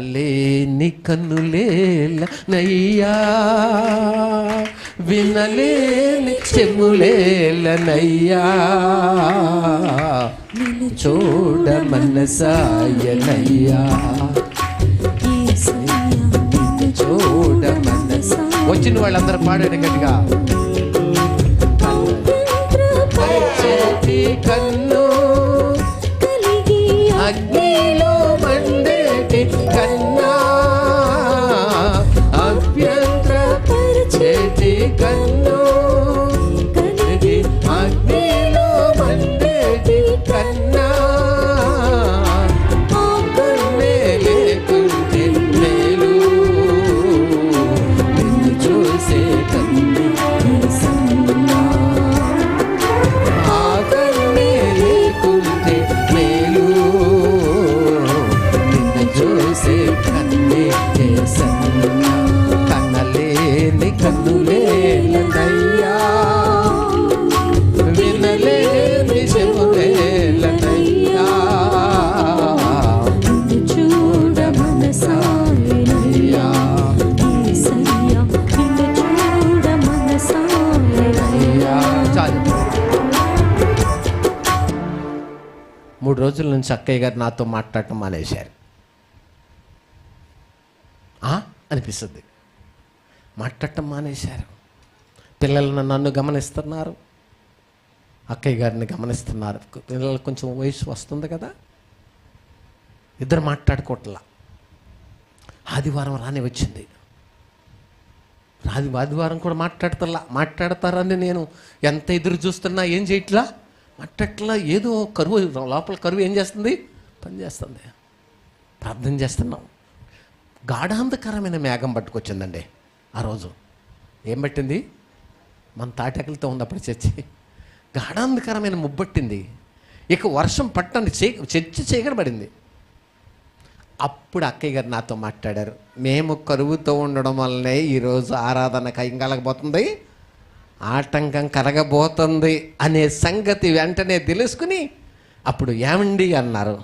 కనలేని కన్నులేలనయ్యా, వినలేని చెవులేలనయ్యా, చూడ మనసాయనయ్యా, చూడ మనసా. వచ్చిన వాళ్ళందరూ పాడండి గట్టిగా. కన్ను అగ్నిలో మండేటి కన్నా, అభ్యంతరపరిచేటి కన్ను అగ్నిలో మండేటి కన్నా, కన్నే లేకుంటే మేలు, నిన్ను చూసే కన్ను సన్నా, ఆ కన్నే లేకుంటే మేలు, నిన్ను చూసే కన్నే సన్నా. కన్నలేని కన్నులేలనయ్యా, వినలేని చెవులేలనయ్యా, చూడ మనసాయనయ్యా, చూడ మనసాయనయ్యా. చాలు. 3 రోజుల నుంచి అక్కయ్య గారు నాతో మాట్లాడటం మానేశారు అనిపిస్తుంది. మాట్లాడటం మానేశారు. పిల్లలను నన్ను గమనిస్తున్నారు, అక్కయ్య గారిని గమనిస్తున్నారు. పిల్లలకు కొంచెం వయసు వస్తుంది కదా, ఇద్దరు మాట్లాడుకోవట్లా. ఆదివారం రాని వచ్చింది. ఆదివారం కూడా మాట్లాడతారని నేను ఎంత ఎదురు చూస్తున్నా ఏం చేయట్లా, మాట్లాడట్లా. ఏదో కరువు, లోపల కరువు ఏం చేస్తుంది, పని చేస్తుంది. ప్రార్థన చేస్తున్నాం. గాఢాంధకరమైన మేఘం పట్టుకొచ్చిందండి ఆ రోజు. ఏం పట్టింది? మన తాటాకులతో ఉన్నప్పుడు చర్చి గాఢాంధకరమైన ముబ్బట్టింది. ఇక వర్షం పట్టండి, చర్చి చీకటపడింది. అప్పుడు అక్కయ్య గారు నాతో మాట్లాడారు. మేము కరువుతో ఉండడం వల్లనే ఈరోజు ఆరాధన కలగబోతుంది, ఆటంకం కలగబోతుంది అనే సంగతి వెంటనే తెలుసుకుని అప్పుడు ఏమండి అన్నారు.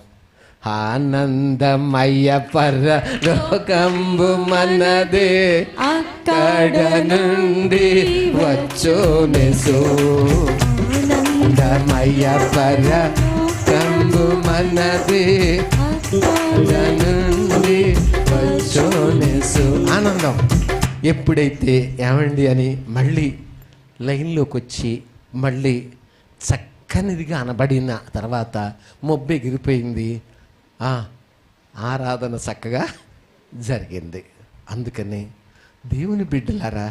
ఆనందమయ్య పరలోకంబు మనదే, అక్కడ నుండి వచ్చోనెసు. ఆనందమయ్య పరలోకంబు మనదే, అక్కడ నుండి వచ్చోనెసు. ఆనందం. ఎప్పుడైతే ఏమండి అని మళ్ళీ లైన్లోకి వచ్చి మళ్ళీ చక్కనిదిగా అనబడిన తర్వాత మొబ్బు ఎగిరిపోయింది. ఆరాధన చక్కగా జరిగింది. అందుకని దేవుని బిడ్డలారా,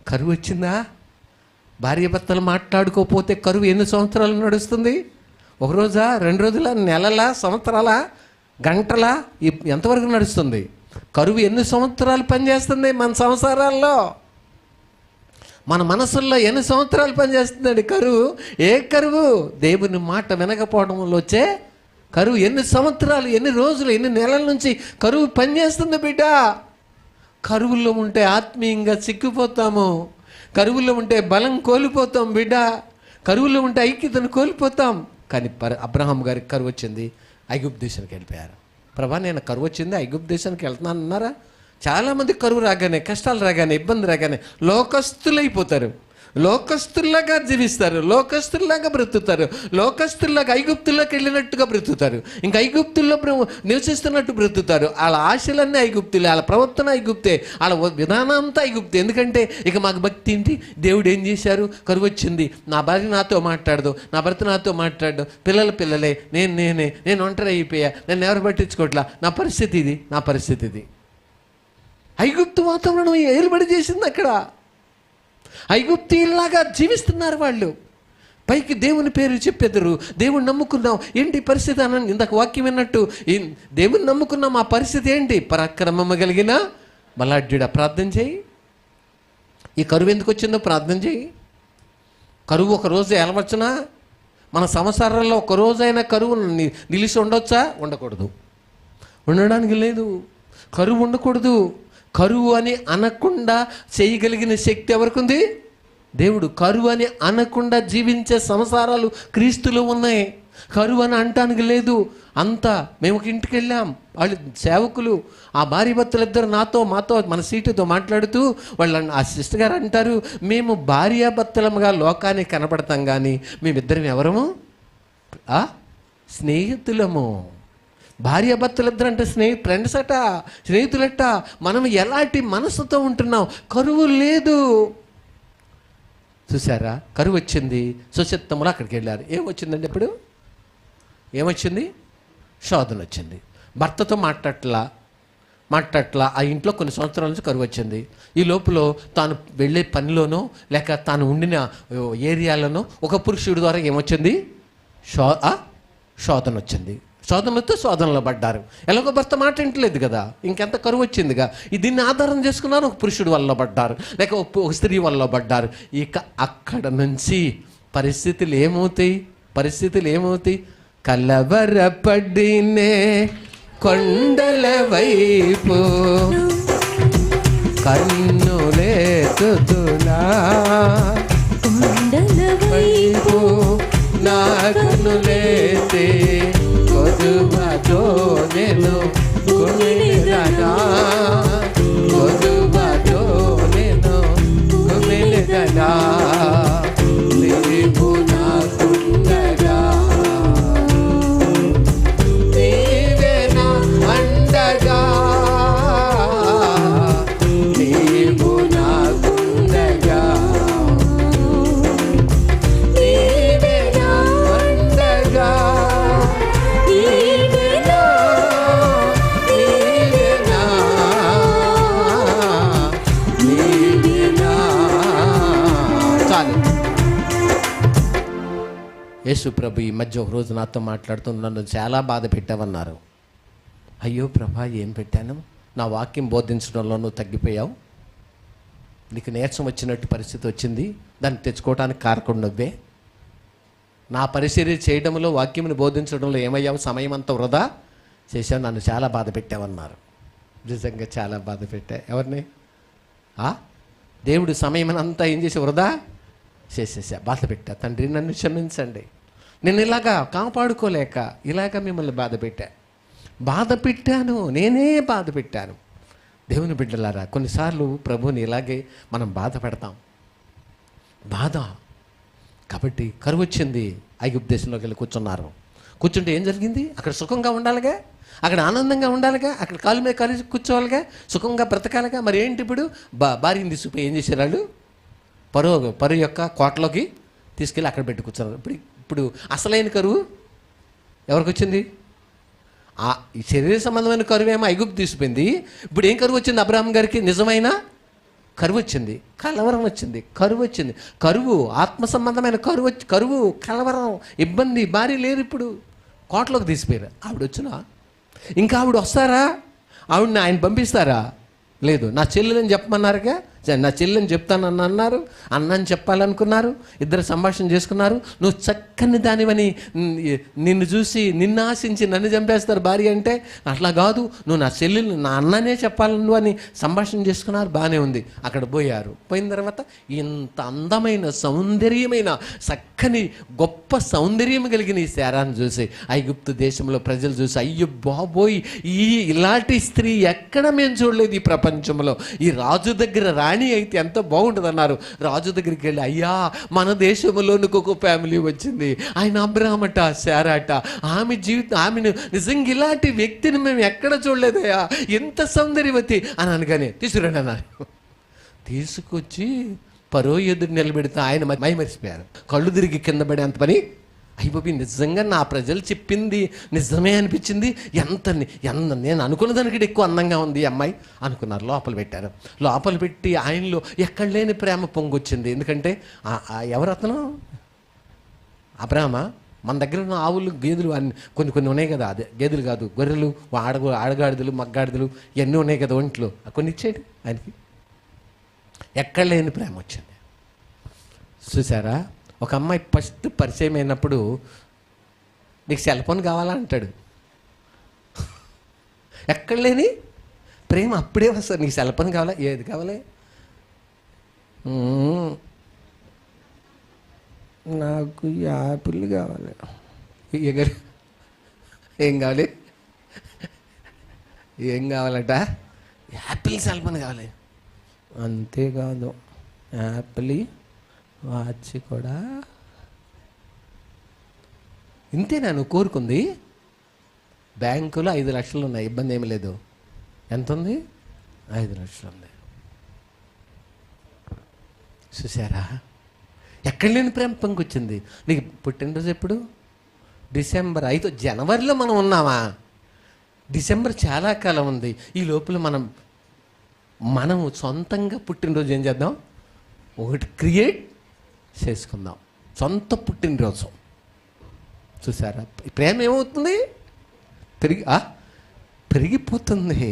కరువు వచ్చిందా? భార్యాభర్తలు మాట్లాడుకోకపోతే కరువు ఎన్ని సంవత్సరాలు నడుస్తుంది? 1 రోజా, 2 రోజుల, నెలలా, సంవత్సరాల, గంటల, ఎంతవరకు నడుస్తుంది? కరువు ఎన్ని సంవత్సరాలు పనిచేస్తుంది మన సంసారాల్లో, మన మనసుల్లో ఎన్ని సంవత్సరాలు పనిచేస్తుందండి కరువు? ఏ కరువు? దేవుని మాట వినకపోవడం వల్ల వచ్చే కరువు. ఎన్ని సంవత్సరాలు, ఎన్ని రోజులు, ఎన్ని నెలల నుంచి కరువు పనిచేస్తుంది బిడ్డ. కరువుల్లో ఉంటే ఆత్మీయంగా చిక్కిపోతాము, కరువుల్లో ఉంటే బలం కోల్పోతాం బిడ్డ, కరువుల్లో ఉంటే ఐక్యతను కోల్పోతాం. కానీ అబ్రహాం గారికి కరువు వచ్చింది, ఐగుప్తు దేశానికి వెళ్ళిపోయారు. ప్రభా నేను కరువు వచ్చింది, ఐగుప్తు దేశానికి వెళ్తున్నాను అన్నారా? చాలామంది కరువు రాగానే, కష్టాలు రాగానే, ఇబ్బంది రాగానే లోకస్తులైపోతారు, లోకస్తుల్లాగా జీవిస్తారు, లోకస్తుల్లాగా బ్రతుకుతారు, లోకస్తుల్లాగా ఐగుప్తుల్లోకి వెళ్ళినట్టుగా బ్రతుకుతారు, ఇంకా ఐగుప్తుల్లో నివసిస్తున్నట్టు బ్రతుకుతారు. వాళ్ళ ఆశలన్నీ ఐగుప్తులే, వాళ్ళ ప్రవర్తన ఐగుప్తే, వాళ్ళ విధానం అంతా ఐగుప్తే. ఎందుకంటే ఇక మాకు భక్తి ఏంటి? దేవుడు ఏం చేశారు? కరువు వచ్చింది, నా భార్య నాతో మాట్లాడదు, నా భర్త నాతో మాట్లాడదు, పిల్లలే, నేను ఒంటరి అయిపోయా, నన్ను ఎవరు పట్టించుకోవట్లా, నా పరిస్థితి ఇది, నా పరిస్థితి ఇది. ఐగుప్తు వాతావరణం ఏలుబడి చేసింది అక్కడ. ఐగుప్తీలాగా జీవిస్తున్నారు వాళ్ళు. పైకి దేవుని పేరు చెప్పెదరు, దేవుని నమ్ముకున్నాం, ఏంటి పరిస్థితి అని ఇందాక వాక్యం విన్నట్టు దేవుని నమ్ముకున్నాం, ఆ పరిస్థితి ఏంటి? పరాక్రమము కలిగిన బలాఢ్యుడా. ప్రార్థన చేయి. ఈ కరువు ఎందుకు వచ్చిందో ప్రార్థన చేయి. కరువు ఒక రోజు ఎలవచ్చునా? మన సంవత్సరాల్లో ఒక రోజైనా కరువు నిలిచి ఉండొచ్చా? ఉండకూడదు, ఉండడానికి లేదు. కరువు ఉండకూడదు. కరువు అని అనకుండా చేయగలిగిన శక్తి ఎవరికి ఉంది? దేవుడు. కరువు అని అనకుండా జీవించే సంసారాలు క్రీస్తులో ఉన్నాయి. కరువు అని అంటానికి లేదు. అంతా మేము ఒక ఇంటికి వెళ్ళాం, వాళ్ళు సేవకులు, ఆ భార్య భర్తలు ఇద్దరు మాతో మన సీటుతో మాట్లాడుతూ ఆ సిస్టర్ గారు అంటారు, మేము భార్యాభర్తలముగా లోకానికి కనబడతాం కానీ మేమిద్దరం ఎవరము? స్నేహితులము. భార్యాభర్తలిద్దరు అంటే ఫ్రెండ్స్ అట, స్నేహితులట. మనం ఎలాంటి మనసుతో ఉంటున్నాం? కరువు లేదు. చూసారా, కరువు వచ్చింది. సుచిత్తములు అక్కడికి వెళ్ళారు. ఏమొచ్చిందండి? ఇప్పుడు ఏమొచ్చింది? శోధన వచ్చింది. భర్తతో మాట్లాడట్లా. ఆ ఇంట్లో కొన్ని సంవత్సరాల నుంచి కరువు వచ్చింది. ఈ లోపల తాను వెళ్ళే పనిలోనో లేక తాను ఉండిన ఏరియాలోనో ఒక పురుషుడి ద్వారా ఏమొచ్చింది? శోధన వచ్చింది. శోధనతో శోధనలో పడ్డారు. ఎలాగో భర్త మాట వింటలేదు కదా, ఇంకెంత కరువు వచ్చిందిగా. దీన్ని ఆధారం చేసుకున్నారు. ఒక పురుషుడు వల్ల పడ్డారు, లేక ఒక స్త్రీ వల్ల పడ్డారు. ఇక అక్కడ నుంచి పరిస్థితులు ఏమవుతాయి? కలవరపడినే కొండల వైపు కన్నులేతులా, కొండల వైపు నా కన్నులేతే కొదువతో నేను కుమిలిదనా, కొదువతో నేను కుమిలిదనా, నీవు నాకుండగా, నీవే నా అండగా, నీవు నాకుండగా, నీవే నా అండగా, యేసు ప్రభు ఈ మధ్య ఒక రోజు నాతో మాట్లాడుతూ నన్ను చాలా బాధ పెట్టావన్నారు. అయ్యో ప్రభా, ఏం పెట్టాను? నా వాక్యం బోధించడంలో నువ్వు తగ్గిపోయావు, నీకు నీరసం వచ్చినట్టు పరిస్థితి వచ్చింది, దాన్ని తెచ్చుకోవడానికి కారకుడు నువ్వే. నా పరిచర్య చేయడంలో, వాక్యంని బోధించడంలో ఏమయ్యావు? సమయం అంతా వృధా చేశావు, నన్ను చాలా బాధ పెట్టావన్నారు. నిజంగా చాలా బాధ పెట్టా. ఎవరిని? దేవుడు సమయం అంతా ఏం చేసి వృధా చేసేసా, బాధ పెట్టా. తండ్రి నన్ను క్షమించండి, నేను ఇలాగా కాపాడుకోలేక ఇలాగ మిమ్మల్ని బాధ పెట్టాను, నేనే బాధ పెట్టాను. దేవుని బిడ్డలారా, కొన్నిసార్లు ప్రభువుని ఇలాగే మనం బాధ పెడతాం. బాధ కాబట్టి కరువు వచ్చింది. ఐగుప్తు దేశంలోకి వెళ్ళి కూర్చుంటే ఏం జరిగింది? అక్కడ సుఖంగా ఉండాలిగా, అక్కడ ఆనందంగా ఉండాలిగా, అక్కడ కాలు మీద కాలు కూర్చోవాలిగా, సుఖంగా బ్రతకాలిగా. మరి ఏంటి ఇప్పుడు? భార్యని తీసుకుపోయి ఏం చేశారు వాళ్ళు? పరు యొక్క కోటలోకి తీసుకెళ్ళి అక్కడ పెట్టి కూర్చున్నారు. ఇప్పుడు అసలైన కరువు ఎవరికి వచ్చింది? ఈ శరీర సంబంధమైన కరువు ఏమో ఐగుప్తు తీసిపోయింది. ఇప్పుడు ఏం కరువు వచ్చింది? అబ్రహాం గారికి నిజమైన కరువు వచ్చింది, కలవరం వచ్చింది, కరువు వచ్చింది. కరువు ఆత్మ సంబంధమైన కరువు, కలవరం, ఇబ్బంది. భార్య లేరు, ఇప్పుడు కోటలోకి తీసిపోయారు. ఆవిడ వచ్చినా ఇంకా ఆవిడ వస్తారా? ఆవిడని ఆయన పంపిస్తారా? లేదు. నా చెల్లెలని చెప్పమన్నారుగా, నా చెల్లెని చెప్తానని అన్నారు, అన్నని చెప్పాలనుకున్నారు, ఇద్దరు సంభాషణ చేసుకున్నారు. నువ్వు చక్కని దానివని, నిన్ను చూసి నిన్ను ఆశించి నన్ను చంపేస్తారు భార్య అంటే. అట్లా కాదు, నువ్వు నా చెల్లెలు, నా అన్ననే చెప్పాలను అని సంభాషణ చేసుకున్నారు. బాగానే ఉంది. అక్కడ పోయిన తర్వాత ఇంత అందమైన, సౌందర్యమైన, చక్కని, గొప్ప సౌందర్యం కలిగిన ఈ శారాన్ని చూసి ఐగుప్తు దేశంలో ప్రజలు చూసి, అయ్యో బాబోయ్, ఇలాంటి స్త్రీ ఎక్కడ మేము చూడలేదు ఈ ప్రపంచంలో. ఈ రాజు దగ్గర రాణి అయితే ఎంత బాగుంటుంది అన్నారు. రాజు దగ్గరికి వెళ్ళి, అయ్యా మన దేశంలోనికి ఒక ఫ్యామిలీ వచ్చింది, ఆయన అబ్రహాం అట, శారా అట, ఆమెను నిజంగా ఇలాంటి వ్యక్తిని మేము ఎక్కడ చూడలేదయ్యా, ఎంత సౌందర్యవతి అని అనగానే తీసుకురండి అన్నారు. తీసుకొచ్చి పరో ఎదురు నిలబెడితే ఆయన మైమరిసిపోయారు. కళ్ళు తిరిగి కింద పడే అంత పని అయిపోయి. నిజంగా నా ప్రజలు చెప్పింది నిజమే అనిపించింది. నేను అనుకున్న దానికంటే ఎక్కువ అందంగా ఉంది ఈ అమ్మాయి అనుకున్నారు. లోపల పెట్టారు. లోపల పెట్టి ఆయనలో ఎక్కడ లేని ప్రేమ పొంగొచ్చింది. ఎందుకంటే ఎవరు అతను? అబ్రహామా? మన దగ్గర ఉన్న ఆవులు, గేదెలు కొన్ని ఉన్నాయి కదా, అదే గేదెలు కాదు, గొర్రెలు, ఆడగాడిదలు, మగ్గాడిదలు ఇవన్నీ ఉన్నాయి కదా ఒంట్లో, కొన్ని ఇచ్చేయండి ఆయనకి. ఎక్కడ లేని ప్రేమ వచ్చింది. చూసారా? ఒక అమ్మాయి ఫస్ట్ పరిచయం అయినప్పుడు నీకు సెల్ ఫోన్ కావాలా అంటాడు. ఎక్కడ లేని ప్రేమ అప్పుడే వస్తుంది. నీకు సెల్ ఫోన్ కావాలా? ఏది కావాలి? నాకు యాపిల్ కావాలి. ఎగరు ఏం కావాలి, ఏం కావాలట? యాపిల్ సెల్ ఫోన్ కావాలి. అంతేకాదు, యాపిల్ వాచ్ కూడా. ఇంతేనా నువ్వు కోరుకుంది? బ్యాంకులో 5 లక్షలు ఉన్నాయి, ఇబ్బంది ఏమి లేదు. ఎంత ఉంది? 5 లక్షలు ఉంది. చూసారా, ఎక్కడ లేని ప్రేమ పొంగొచ్చింది. నీకు పుట్టినరోజు ఎప్పుడు? డిసెంబర్ 5. జనవరిలో మనం ఉన్నామా? డిసెంబర్ చాలా కాలం ఉంది. ఈ లోపల మనము సొంతంగా పుట్టినరోజు ఏం చేద్దాం? ఒకటి క్రియేట్ చేసుకుందాం, సొంత పుట్టినరోజు. చూసారా, ప్రేమ ఏమవుతుంది? పెరిగిపోతుంది.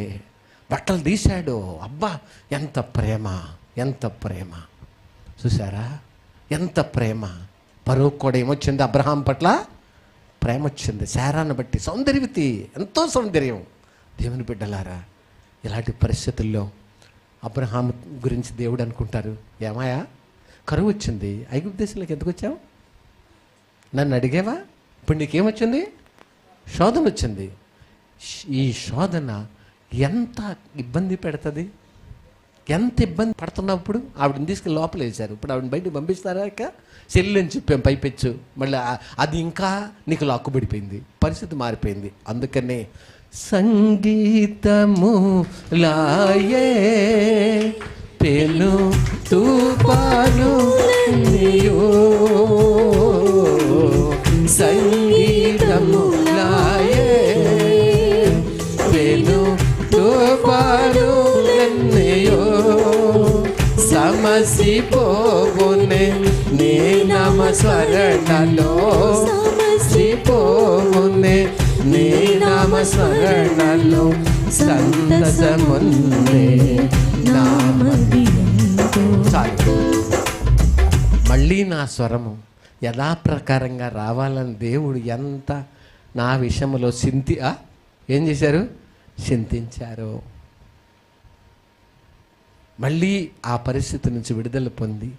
బట్టలు తీశాడు, అబ్బా ఎంత ప్రేమ, ఎంత ప్రేమ. చూసారా, ఎంత ప్రేమ. పరువు కూడా ఏమొచ్చింది? అబ్రహాం పట్ల ప్రేమ వచ్చింది. శారాన్ని బట్టి సౌందర్యవతి, ఎంతో సౌందర్యం. దేవుని బిడ్డలారా, ఇలాంటి పరిస్థితుల్లో అబ్రహాం గురించి దేవుడు అనుకుంటారు, ఏమాయా కరువు వచ్చింది, ఐగుప్తు దేశంలోకి ఎందుకు వచ్చావు? నన్ను అడిగేవా? ఇప్పుడు నీకేమొచ్చింది? శోధన వచ్చింది. ఈ శోధన ఎంత ఇబ్బంది పెడుతుంది, ఎంత ఇబ్బంది పడుతున్నప్పుడు ఆవిడని తీసుకుని లోపల వేశారు. ఇప్పుడు ఆవిడని బయటకు పంపిస్తారా? ఇక చెల్లెని చెప్పాం పైపెచ్చు. మళ్ళీ అది ఇంకా నీకు లాక్కుబడిపోయింది, పరిస్థితి మారిపోయింది. అందుకనే సంగీతము లాయే పెను తుఫాను నీయో, సంగీతము లాయే పెను తుఫాను నీయో, సమసిపోవునే నీ నామ స్మరణలో, సమసిపోవునే నీ నామ స్మరణలో, సంతసముందే నామది. చాలు, మళ్ళీ నా స్వరము యథాప్రకారంగా రావాలని దేవుడు ఎంత నా విషయంలో ఏం చేశారు? చింతించారు. మళ్ళీ ఆ పరిస్థితి నుంచి విడుదల పొంది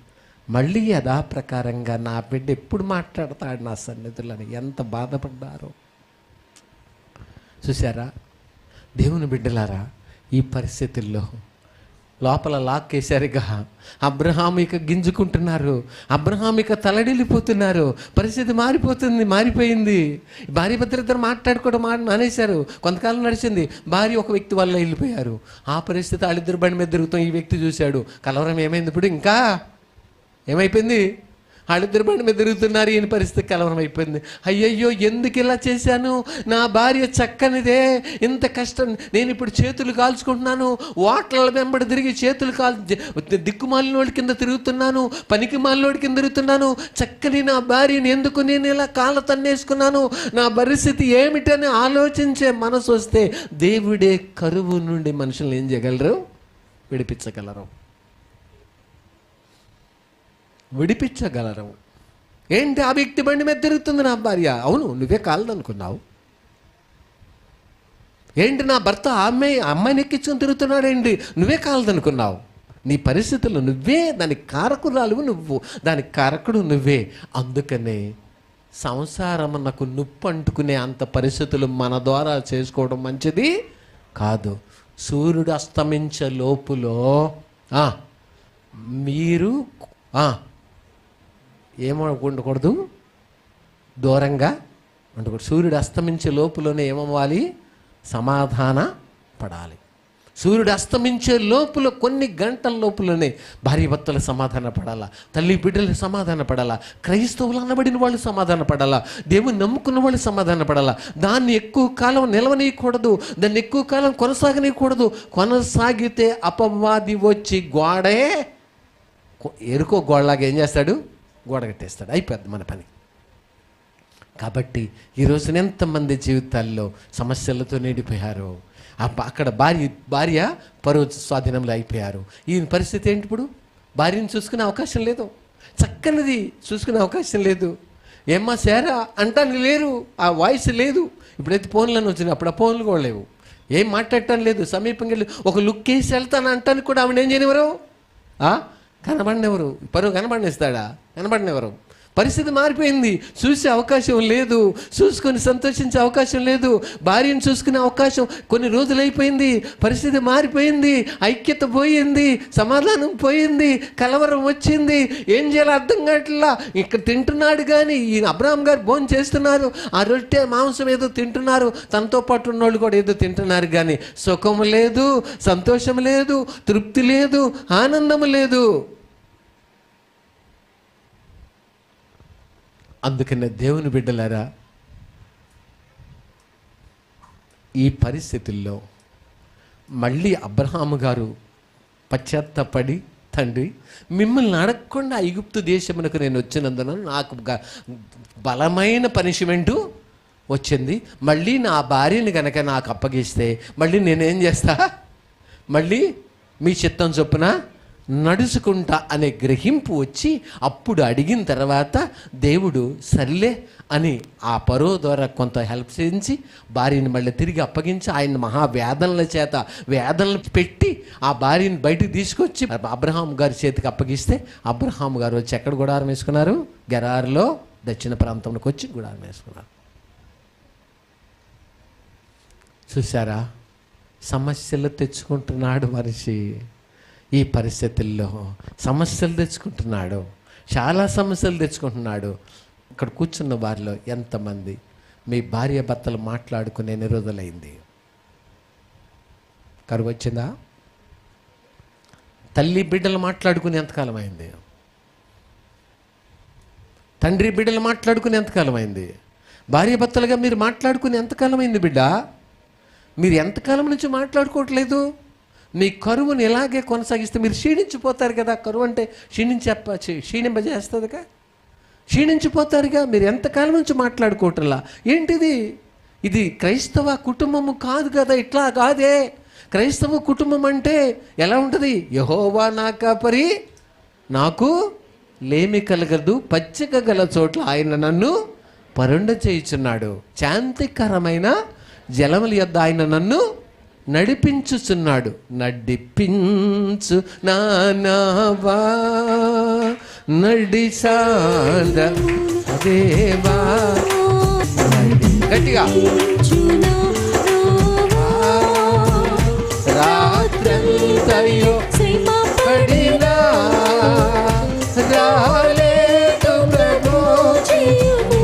మళ్ళీ యథాప్రకారంగా నా బిడ్డ ఎప్పుడు మాట్లాడతాడు నా సన్నిధులని ఎంత బాధపడ్డారో. చూసారా, దేవుని బిడ్డలారా, ఈ పరిస్థితుల్లో లోపల లాక్కేశారుగా. అబ్రహాం ఇక గింజుకుంటున్నారు, అబ్రహాం ఇక తలడిల్లిపోతున్నారు. పరిస్థితి మారిపోయింది. భార్య భర్తలిద్దరు మాట్లాడుకోవడం మానేశారు. కొంతకాలం నడిచింది. భార్య ఒక వ్యక్తి వల్ల వెళ్ళిపోయారు. ఆ పరిస్థితి వాళ్ళిద్దరు బండి మీద తిరుగుతాం. ఈ వ్యక్తి చూశాడు, కలవరం ఏమైంది? ఇప్పుడు ఇంకా ఏమైపోయింది? వాళ్ళిద్దరు బండి మీద తిరుగుతున్నారు. ఈయన పరిస్థితి కలవరం అయిపోయింది. అయ్యయ్యో, ఎందుకు ఇలా చేశాను? నా భార్య చక్కనిదే, ఇంత కష్టం. నేను ఇప్పుడు చేతులు కాల్చుకుంటున్నాను, ఓట్ల వెంబడి తిరిగి చేతులు దిక్కుమాలినోడి కింద తిరుగుతున్నాను, పనికి మాలినోడి కింద తిరుగుతున్నాను. చక్కని నా భార్యని ఎందుకు నేను ఇలా కాళ్ళ తన్నేసుకున్నాను? నా పరిస్థితి ఏమిటని ఆలోచించే మనసు వస్తే దేవుడే కరువు నుండి మనుషులను ఏం చేయగలరు? విడిపించగలరు. ఏంటి, ఆ వ్యక్తి బండి మీద తిరుగుతుంది నా భార్య. అవును, నువ్వే కాలదనుకున్నావు. ఏంటి, నా భర్త అమ్మాయిని ఎక్కించుకొని తిరుగుతున్నాడేంటి, నువ్వే కాలదనుకున్నావు. నీ పరిస్థితుల్లో నువ్వే దానికి కారకురాలువు, నువ్వు దానికి కారకుడు నువ్వే. అందుకనే సంసారమునకు నొప్పి అంటుకునే అంత పరిస్థితులు మన ద్వారా చేసుకోవడం మంచిది కాదు. సూర్యుడు అస్తమించే లోపులో మీరు ఏమనుకుండకూడదు, దూరంగా ఉండకూడదు. సూర్యుడు అస్తమించే లోపులోనే ఏమవ్వాలి? సమాధాన పడాలి. సూర్యుడు అస్తమించే లోపల కొన్ని గంటల లోపులోనే భార్య భర్తలు సమాధాన పడాలా, తల్లి బిడ్డలు సమాధాన పడాలా, క్రైస్తవులు అనబడిన వాళ్ళు సమాధాన పడాలా, దేవుని నమ్ముకున్న వాళ్ళు సమాధాన పడాలా. దాన్ని ఎక్కువ కాలం నిలవనీయకూడదు, దాన్ని ఎక్కువ కాలం కొనసాగనీయకూడదు. కొనసాగితే అపవాది వచ్చి ఎరుకో గోడలాగా ఏం చేస్తాడు? గోడ కట్టేస్తాడు. అయిపోద్ది మన పని. కాబట్టి ఈరోజున ఎంతమంది జీవితాల్లో సమస్యలతో నిండిపోయారు. అక్కడ భార్య పరువు స్వాధీనంలో అయిపోయారు. ఈయన పరిస్థితి ఏంటి? ఇప్పుడు భార్యను చూసుకునే అవకాశం లేదు, చక్కనిది చూసుకునే అవకాశం లేదు. ఏమ్మా సేరా అంటానికి లేరు, ఆ వాయిస్ లేదు. ఇప్పుడైతే ఫోన్లను వచ్చినాయి, అప్పుడు ఆ ఫోన్లు కూడా లేవు. ఏం మాట్లాడటం లేదు. సమీపంగా వెళ్ళి ఒక లుక్ వేసి వెళ్తాను అంటానికి కూడా ఆవిడ ఏం చేయనివ్వరు, కనబడినెవరు. పరువు కనబడినిస్తాడా? కనబడినెవరు. పరిస్థితి మారిపోయింది. చూసే అవకాశం లేదు, చూసుకొని సంతోషించే అవకాశం లేదు, భార్యను చూసుకునే అవకాశం కొన్ని రోజులు అయిపోయింది. పరిస్థితి మారిపోయింది, ఐక్యత పోయింది, సమాధానం పోయింది, కలవరం వచ్చింది. ఏం చేయాలో అర్థం కావట్లా. ఇక్కడ తింటున్నాడు కానీ ఈయన అబ్రహాం గారు భోజనం చేస్తున్నారు, ఆ రొట్టె మాంసం ఏదో తింటున్నారు, తనతో పాటు ఉన్నోళ్ళు కూడా ఏదో తింటున్నారు కానీ సుఖం లేదు, సంతోషం లేదు, తృప్తి లేదు, ఆనందం లేదు. అందుకనే దేవుని బిడ్డలారా, ఈ పరిస్థితుల్లో మళ్ళీ అబ్రహాము గారు పశ్చాత్తపడి, తండ్రి మిమ్మల్ని అడగకుండా ఐగుప్తు దేశమునకు నేను వచ్చినందున నాకు బలమైన పనిష్మెంటు వచ్చింది. మళ్ళీ నా భార్యని కనుక నాకు అప్పగిస్తే మళ్ళీ నేనేం చేస్తా, మళ్ళీ మీ చిత్తం చొప్పున నడుచుకుంటా అనే గ్రహింపు వచ్చి అప్పుడు అడిగిన తర్వాత దేవుడు సర్లే అని ఆ పరో ద్వారా కొంత హెల్ప్ చేయించి భార్యని మళ్ళీ తిరిగి అప్పగించి ఆయన మహావేదనల చేత వేదనలు పెట్టి ఆ భార్యని బయటకు తీసుకొచ్చి అబ్రహాం గారి చేతికి అప్పగిస్తే అబ్రహాం గారు వచ్చి ఎక్కడ గుడారం వేసుకున్నారు? గెరారులో దక్షిణ ప్రాంతంలోకి వచ్చి గుడారం వేసుకున్నారు. చూసారా, సమస్యలు తెచ్చుకుంటున్నాడు మనిషి. ఈ పరిస్థితుల్లో సమస్యలు తెచ్చుకుంటున్నాడు, చాలా సమస్యలు తెచ్చుకుంటున్నాడు. ఇక్కడ కూర్చున్న వారిలో ఎంతమంది మీ భార్య భర్తలు మాట్లాడుకునే ఎన్ని రోజులైంది? కరువు వచ్చిందా? తల్లి బిడ్డలు మాట్లాడుకుని ఎంతకాలం అయింది? తండ్రి బిడ్డలు మాట్లాడుకుని ఎంతకాలం అయింది? భార్య భర్తలుగా మీరు మాట్లాడుకుని ఎంతకాలం అయింది బిడ్డ? మీరు ఎంతకాలం నుంచి మాట్లాడుకోవట్లేదు? మీ కరువుని ఇలాగే కొనసాగిస్తే మీరు క్షీణించిపోతారు కదా. కరువు అంటే క్షీణింపజేస్తుందిగా, క్షీణించిపోతారుగా. మీరు ఎంతకాలం నుంచి మాట్లాడుకోవట్లా? ఏంటిది? ఇది క్రైస్తవ కుటుంబము కాదు కదా, ఇట్లా కాదే. క్రైస్తవ కుటుంబం అంటే ఎలా ఉంటుంది? యెహోవా నా కాపరి, నాకు లేమి కలగదు, పచ్చిక గల చోట్ల ఆయన నన్ను పరుండ చేయుచున్నాడు, శాంతికరమైన జలముల యొద్ద ఆయన నన్ను నడిపించుచున్నాడు. నడిపించు నానావా నడిసాంద దేవా, గట్టిగా రాత్రంతయో పడినా రాలేదు ప్రమోచము,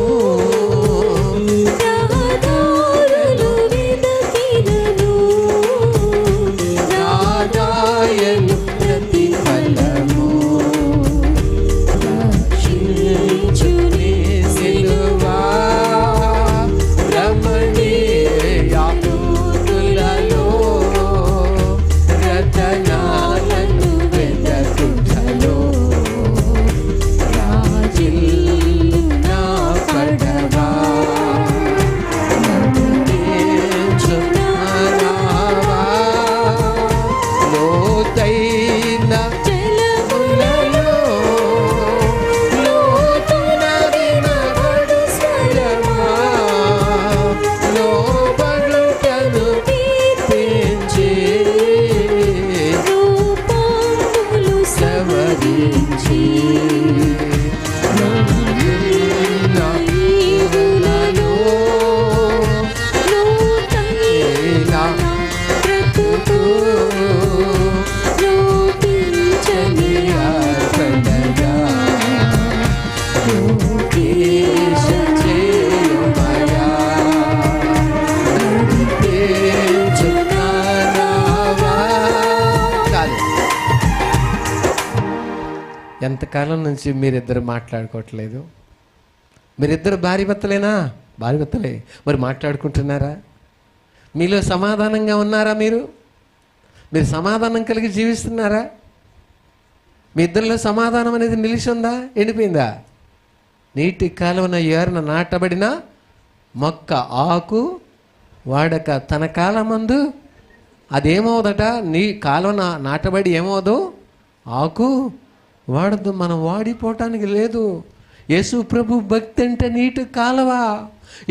రాదాయను ప్రతిఫలము, రక్షించునే సిలువా రమణీయాతులలో రతనాలను వెదకుటలో రాజిల్లు నా పడవా నడిపించు నా నావా లోతైన జలములలో లోతున వినబడు స్వరమా లోబడుటను పెంచే రూపములు సవరించి నా ఈవులలో లోతైన బ్రతుకు రూపించని అర్పణగా రూపేశ చేయమయా నడిపించు నా నావా. చాలు. ఎంతకాలం నుంచి మీరిద్దరు మాట్లాడుకోవట్లేదు? మీరిద్దరు భార్య భర్తలేనా? భార్య భర్తలే. మరి మాట్లాడుకుంటున్నారా? మీలో సమాధానంగా ఉన్నారా? మీరు సమాధానం కలిగి జీవిస్తున్నారా? మీ ఇద్దరిలో సమాధానం అనేది నిలిచి ఉందా, ఎండిపోయిందా? నీటి కాలువన ఏరున నాటబడిన మొక్క ఆకు వాడక తన కాలమందు అదేమవుదట. నీ కాలువన నాటబడి ఏమవుదు? ఆకు వాడదు. మనం వాడిపోవటానికి లేదు. యేసు ప్రభు భక్తి అంటే నీటి కాలువ,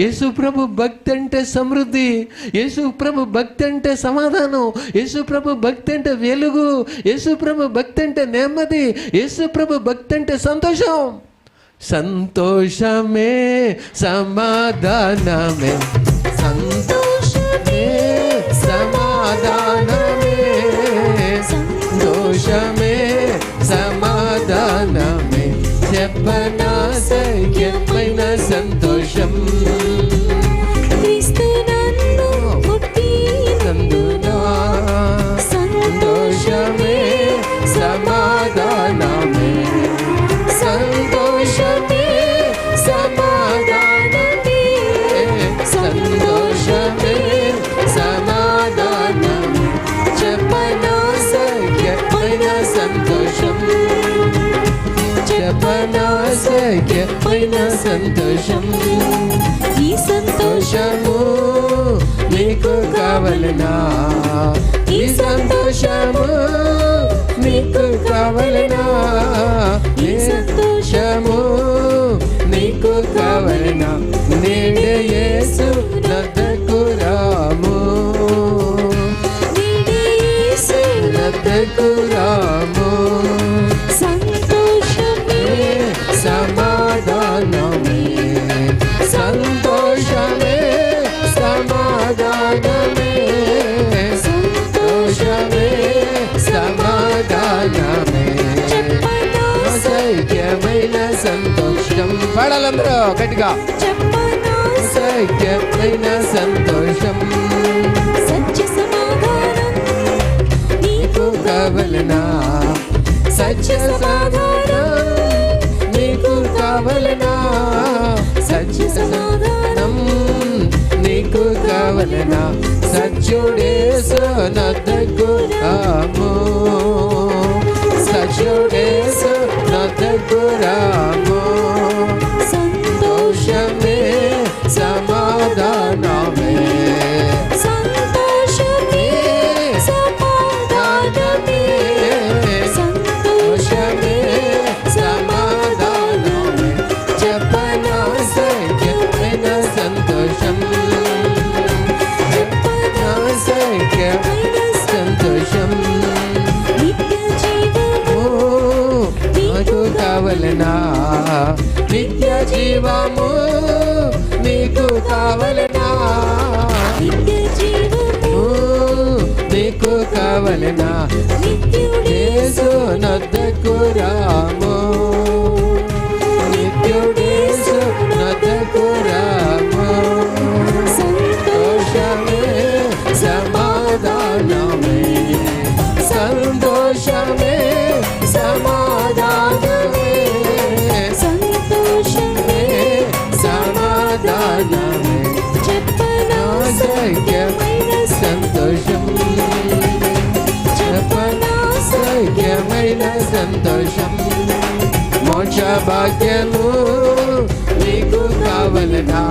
యేసు ప్రభు భక్తి అంటే సమృద్ధి, యేసు ప్రభు భక్తి అంటే సమాధానం, యేసు ప్రభు భక్తి అంటే వెలుగు, యేసు ప్రభు భక్తి అంటే నెమ్మది, యేసు ప్రభు భక్తి అంటే సంతోషం. సంతోషమే సమాధానమే, సంతోషమే సమాధానమే, సంతోషమే సమాధానమే, చెప్పనా సఖ్యమైన సంతోషం. సంతోషమే సమాధానమే, సంతోషమే సమాధానమే, సంతోషమే సమాధానమే, చెప్పనా సఖ్యమైన సంతోషం, చెప్పనా సఖ్యమైన సంతోషం. ఈ సంతోషము నీకు కావలనా, ఈ సంతోషము నీకు కావలనా, ఈ సంతోషము నీకు కావలనా, నేడే యేసు నద్దకు రాము, నేడే యేసు నద్దకు రాము. సంతోషమే సమాధానమే, సంతోషమే సమాధానమే, సంతోషమే సమాధానమే, సైక్యమైన సంతోషం. పాడాలందరూ గట్టిగా, సైక్యమైన సంతోషం. సత్య సమాధానం నీకు కావలనా, సత్య సమాధానం నీకు కావలనా, సత్య సమాధానం నీకు కావలనా, సత్యుడేసు నద్దకు రాము, సత్యుడేసు నద్దకు రాము. సంతోషమే సమాధానమే, సంతోషమే సమాధానమే, సంతోషమే సమాధానమే, చెప్పనా సఖ్యమైన సంతోషం, చెప్పనా సఖ్యమైన సంతోషం. నిత్య జీవము నాకు కావలనా, నిత్య జీవము నీకు కావలనా, నిత్య జీవము నీకు కావలనా, యేసు నద్దకు రాము, నిత్యుడేసు నద్దకు రాము. సంతోషమే సమాధానమే, సంతోషమే సమాధానమే, సంతోషమే సమాధానమే, చెప్పనా సఖ్యమైన సంతోషం, చెప్పనా సఖ్యమైన సంతోషం. మోక్ష భాగ్యము నీకు కావలనా,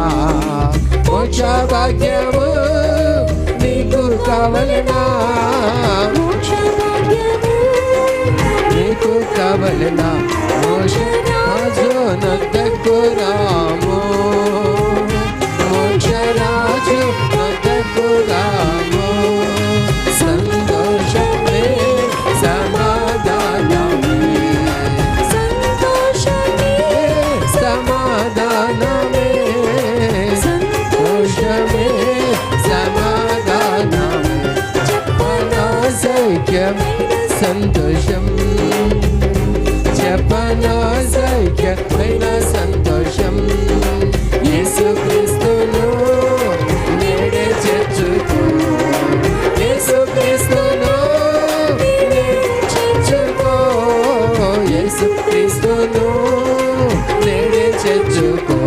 మోక్ష భాగ్యము నీకు కావలనా, మోక్ష భాగ్యము నీకు కావలనా, మోక్ష రాజు నద్దకు రాము, మోక్ష రాజు నద్దకు రాము. సంతోషమే సమాధానమే, సంతోషమే సమాధానమే, సంతోషమే సమాధానమే, చెప్పనా సైక్యమైన సంతోషం, చెప్పనా సైక్యమైన సంతోషం. యేసుక్రీస్తును నేడే చేర్చుకో, యేసుక్రీస్తును నేడే చేర్చుకో, యేసుక్రీస్తును నేడే చేర్చుకో.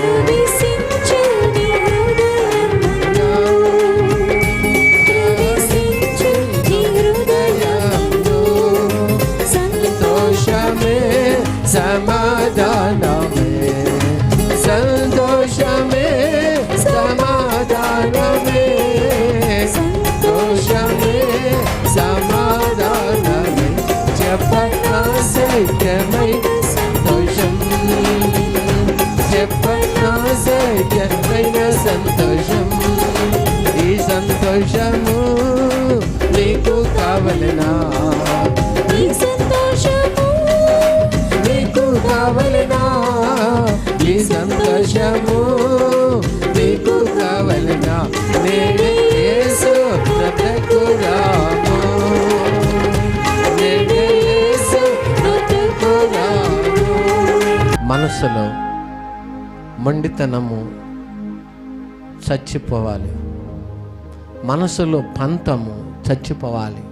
ప్రవేశించు నీ హృదయంలో, ప్రవేశించు నీ హృదయంలో. సంతోషమే సమాధానమే, సంతోషమే సమాధానమే, సంతోషమే సమాధానమే, చెప్పనా సైక్యమైన సంతోషం, చెప్పనా సైక్యమైన సంతోషం. ఈ సంతోషము నీకు కావలనా, ఈ సంతోషము నీకు కావలనా, సంతోషము నీకు కావలెనా నేడే యేసు బ్రతుకు రాము నేడే యేసు బ్రతుకు రాము. మనసులో మొండితనము చచ్చిపోవాలి, మనసులో పంతము చచ్చిపోవాలి,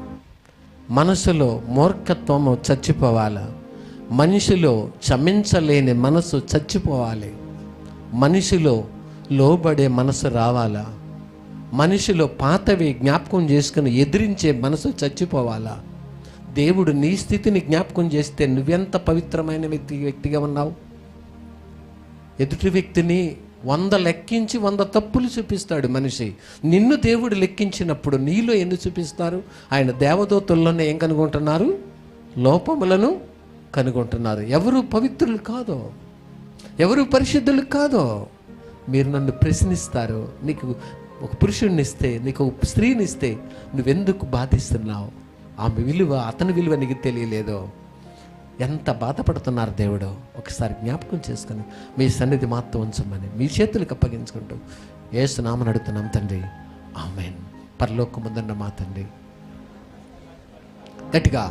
మనసులో మూర్ఖత్వము చచ్చిపోవాలి, మనిషిలో క్షమించలేని మనసు చచ్చిపోవాలి, మనిషిలో లోబడే మనసు రావాలా, మనిషిలో పాతవి జ్ఞాపకం చేసుకుని ఎదిరించే మనసు చచ్చిపోవాలా. దేవుడు నీ స్థితిని జ్ఞాపకం చేస్తే నువ్వెంత పవిత్రమైన వ్యక్తిగా ఉన్నావు. ఎదుటి వ్యక్తిని 100 లెక్కించి 100 తప్పులు చూపిస్తాడు మనిషి. నిన్ను దేవుడు లెక్కించినప్పుడు నీలో ఎన్ని చూపిస్తారు? ఆయన దేవదూతల్లోనే ఏం కనుగొంటున్నారు? లోపములను కనుగొంటున్నారు. ఎవరు పవిత్రులు కాదో, ఎవరు పరిశుద్ధులు కాదో. మీరు నన్ను ప్రశ్నిస్తారు. నీకు ఒక పురుషుడిని ఇస్తే, నీకు ఒక స్త్రీని ఇస్తే నువ్వెందుకు బాధిస్తున్నావు? ఆమె విలువ, అతని విలువ నీకు తెలియలేదో. ఎంత బాధపడుతున్నారు దేవుడు. ఒకసారి జ్ఞాపకం చేసుకొని మీ సన్నిధి మాత్రం ఉంచమని మీ చేతులకు అప్పగించుకుంటూ యేసు నామమున అడుగుతున్నాం తండ్రి, ఆమేన్. పరలోకమందున్న మా తండ్రి, గట్టిగా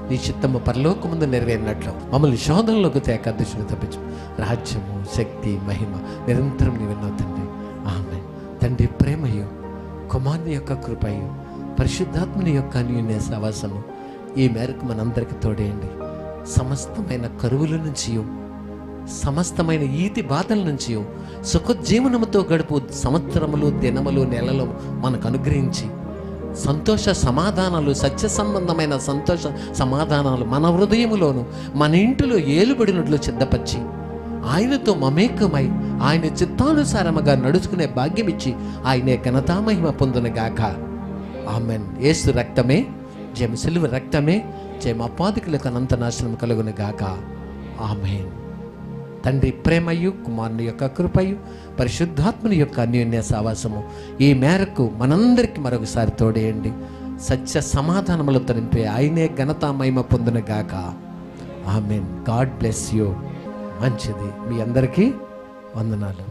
నీ చిత్తము పరలోకమందు నెరవేరినట్లు మమ్మల్ని శోధనలోకి తేక దుష్టుని తప్పించు. రాజ్యము, శక్తి, మహిమ నిరంతరం నీవెన్నావు తండ్రి, ఆమేన్. తండ్రి ప్రేమయు, కుమారుని యొక్క కృపయు, పరిశుద్ధాత్మని యొక్క అన్యోన్య సహవాసము ఈ మేరకు మనందరికీ తోడేయండి. సమస్తమైన కరువుల నుంచి, సమస్తమైన ఈతి బాధల నుంచి సుఖజీవనముతో గడుపు సంవత్సరములు, దినములు, నెలలు మనకు అనుగ్రహించి సంతోష సమాధానాలు, సత్య సంబంధమైన సంతోష సమాధానాలు మన హృదయములోను మన ఇంటిలో ఏలుబడినట్లు సిద్ధపరిచి ఆయనతో మమేకమై ఆయన చిత్తానుసారముగా నడుచుకునే భాగ్యం ఇచ్చి ఆయనే ఘనతామహిమ పొందునుగాక. ఆమెన్. యేసు రక్తమే జయం, సిలువ రక్తమే జయం, అపాదికులకు అనంత నాశనం కలుగును గాక. ఆమేన్. తండ్రి ప్రేమయు, కుమారుని యొక్క కృపయు, పరిశుద్ధాత్మని యొక్క అన్యోన్య సహవాసము ఈ మేరకు మనందరికీ మరొకసారి తోడేయండి. సత్య సమాధానములతో నింపే ఆయనే ఘనత మహిమ పొందును గాక. ఆమేన్. God bless you. మంచిది. మీ అందరికీ వందనాలు.